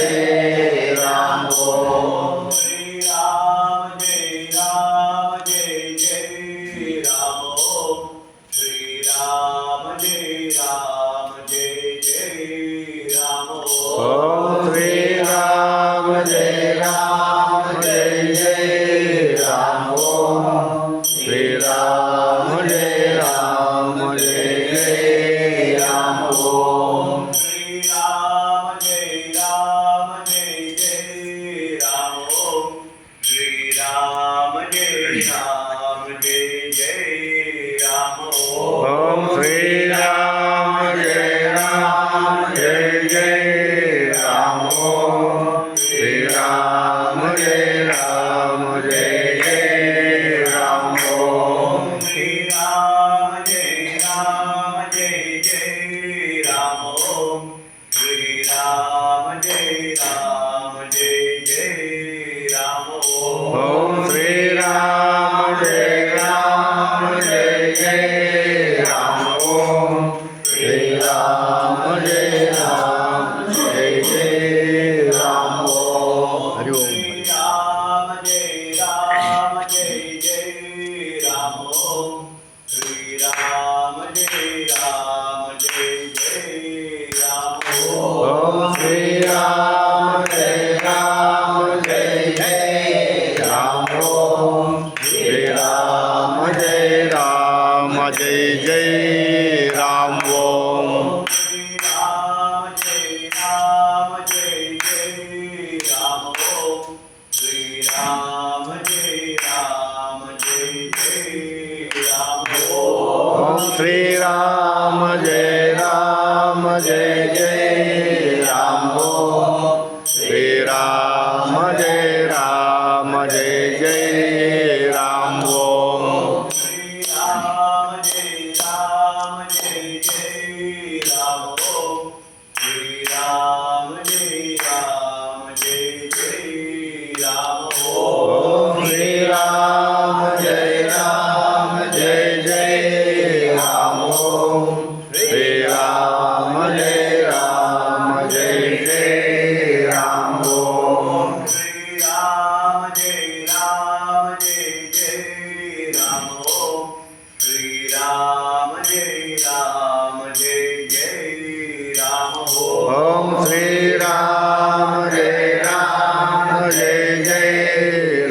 Jai Ram Om Shri Ram Jai Ram Om Shri Ram Jai Ram Om Shri Ram Jai Ram Om Shri Ram Jai Ram Om Shri Ram Jai Ram Om Shri Ram Jai Ram Om Om Shri Ram Jai Ram Om Shri Ram Jai Ram Om Shri Ram Jai Ram Om Shri Ram Jai Ram Om Om Shri Ram Jai Ram Om Shri Ram Jai Ram Om Hari Om Shri Ram Jai Ram Om Shri Ram Jai Ram Om Om Shri Ram Jai Ram Om Shri Ram Jai Ram Om Shri Ram Jai Ram Om Shri Ram Jai Ram Om Om Shri Ram Jai Ram Om Shri Ram Jai Ram Om Shri Ram Jai Ram Om Shri Ram Jai Ram Om Om Shri Ram Jai Ram Om Shri Ram Jai Ram Om Shri Ram Jai Ram Om Shri Ram Jai Ram Om Om Shri Ram Jai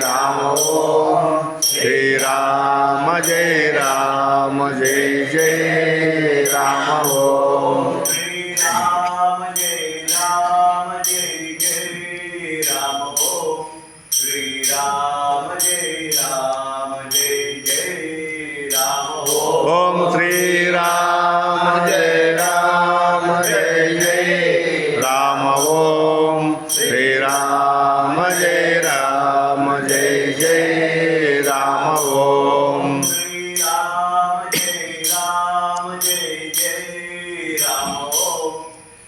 Ram Om Shri Ram Jai Ram Om Shri Ram Jai Ram Om Shri Ram Jai Ram Om Om Shri Ram Jai Ram Om Shri Ram Jai Ram Om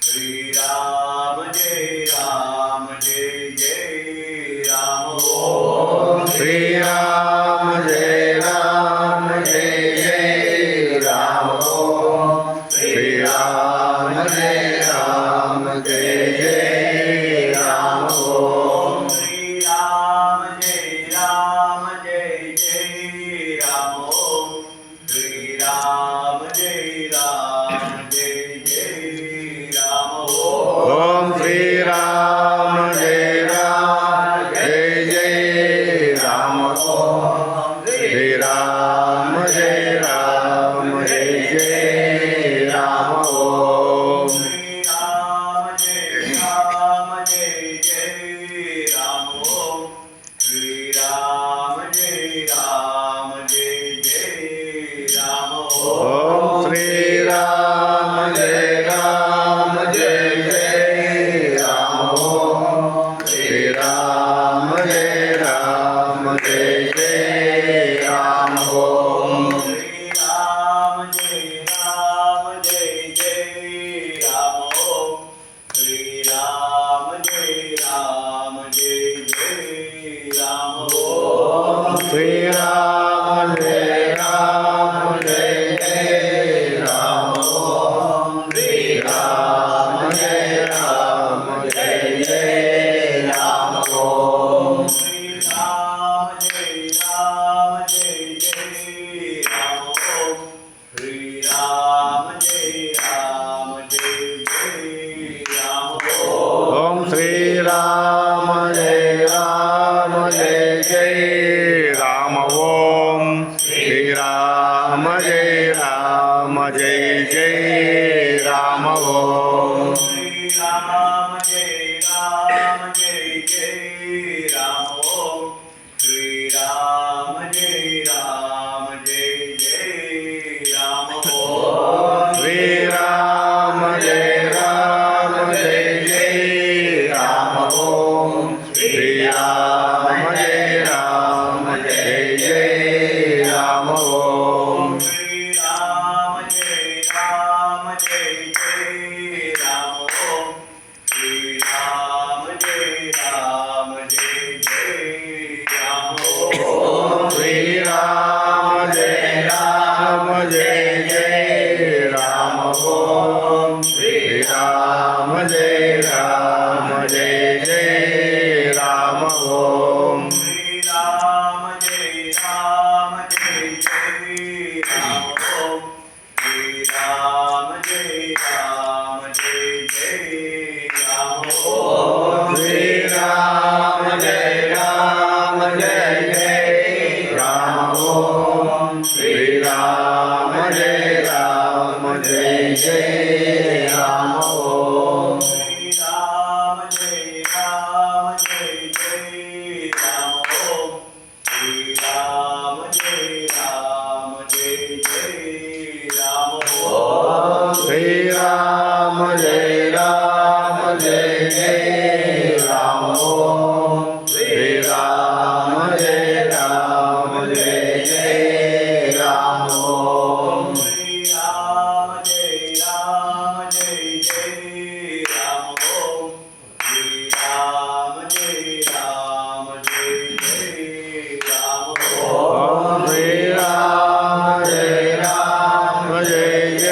Shri Ram Jai Ram Om Shri Ram Jai Ram Om Shri Ram Jai Ram Om Shri Ram Jai Ram Om Shri Ram Jai Ram Om Shri Ram Jai Ram Om Om Shri Ram Jai Ram Om Shri Ram Jai Ram Om Shri Ram Jai Ram Om Shri Ram Jai Ram Om Om Shri Ram Jai Ram Om Shri Ram Jai Ram Om Shri Ram Jai Ram Om Shri Ram Jai Ram Om Shri Ram Jai Ram Om Shri Ram Jai Shriram Jai Ram Jai Jai Ram Om Shriram Jai Ram Jai Jai Ram Om Shri Ram Jai Ram Jai Jai Ram Om Shri Ram Jai Ram Jai Jai Ram Om Shriram Jai Ram Jai Jai Ram Om Shriram Jai Ram Jai Jai Ram Om Shri Ram Jai Ram Jai Jai Ram Om Shri Ram Jai Ram Jai Jai Ram Om Shriram Jai Ram Jai Jai Ram Om Shriram Jai Ram Jai Jai Ram Om Shri Ram Jai Ram Jai Jai Ram Om Shri Ram Jai Ram Jai Jai Ram Om Shriram Jai Ram Jai Jai Ram Om Shriram Jai Ram Jai Jai Ram Om Shri Ram Jai Ram Jai Jai Ram Om Shri Ram Jai Ram Jai Jai Ram Om Shriram Jai Ram Jai Jai Ram Om Shriram Jai Ram Jai Jai Ram Om Shri Ram Jai Ram Jai Jai Ram Om Shri Ram Jai Ram Jai Jai Ram Om Shriram Jai Ram Jai Jai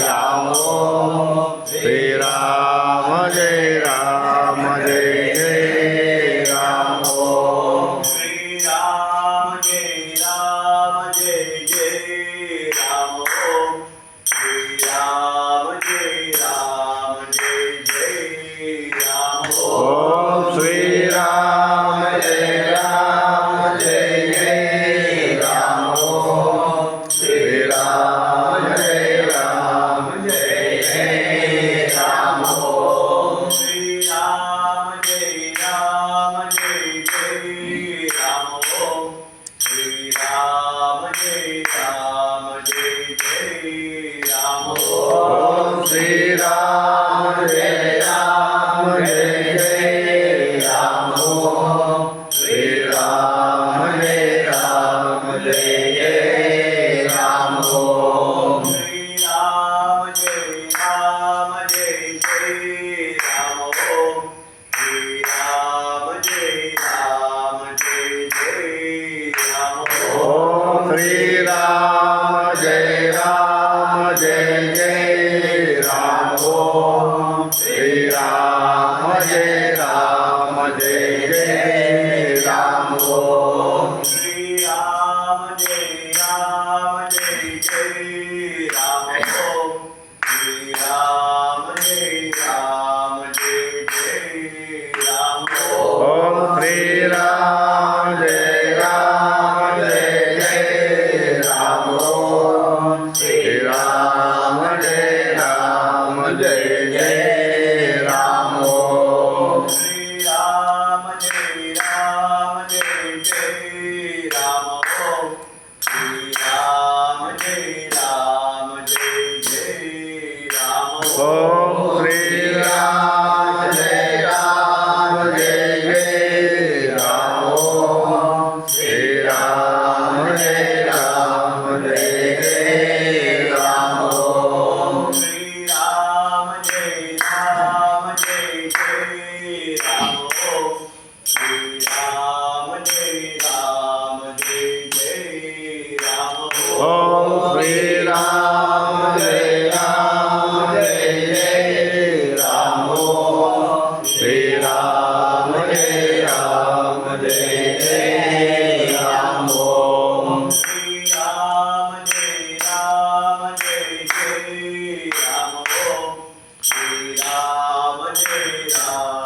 Ram Om Shriram Jai Ram Jai Jai Ram Om Shri Ram Jai Ram Jai Jai Ram Om Shri Ram Jai Ram Jai Jai Ram Om Om Shriram Jai Ram Jai Jai Ram Om Shriram Jai Ram Jai Jai Ram Om Shri Ram Jai Ram Jai Jai Ram Om Shri Ram Jai Ram Jai Jai Ram Om Om Shriram Jai Ram Jai Jai Ram Om Shriram Jai Ram Jai Jai Ram Om Shri Ram Jai Ram Jai Jai Ram Om Shri Ram Jai Ram Jai Jai Ram Om Om Shriram Jai Ram Jai Jai Ram Om Shriram Jai Ram Jai Jai Ram Om Shri Ram Jai Ram Jai Jai Ram Om Shri Ram Jai Ram Jai Jai Ram Om Om Shriram Jai Ram Jai Jai Ram Om Shriram Jai Ram Jai Jai Ram Om Shri Ram Jai Ram Jai Jai Ram Om Shri Ram Jai Ram Jai Jai Ram Om Shriram Jai Ram Jai Jai Ram Om Shriram Jai Ram Jai Jai Ram Om Shri Ram Jai Ram Jai Jai Ram Om Shri Ram Jai Ram Jai Jai Ram Om Shriram Jai Ram Jai Jai Ram Om Shriram Jai Ram Jai Jai Ram Om Shri Ram Jai Ram Jai Jai Ram Om Shri Ram Jai Ram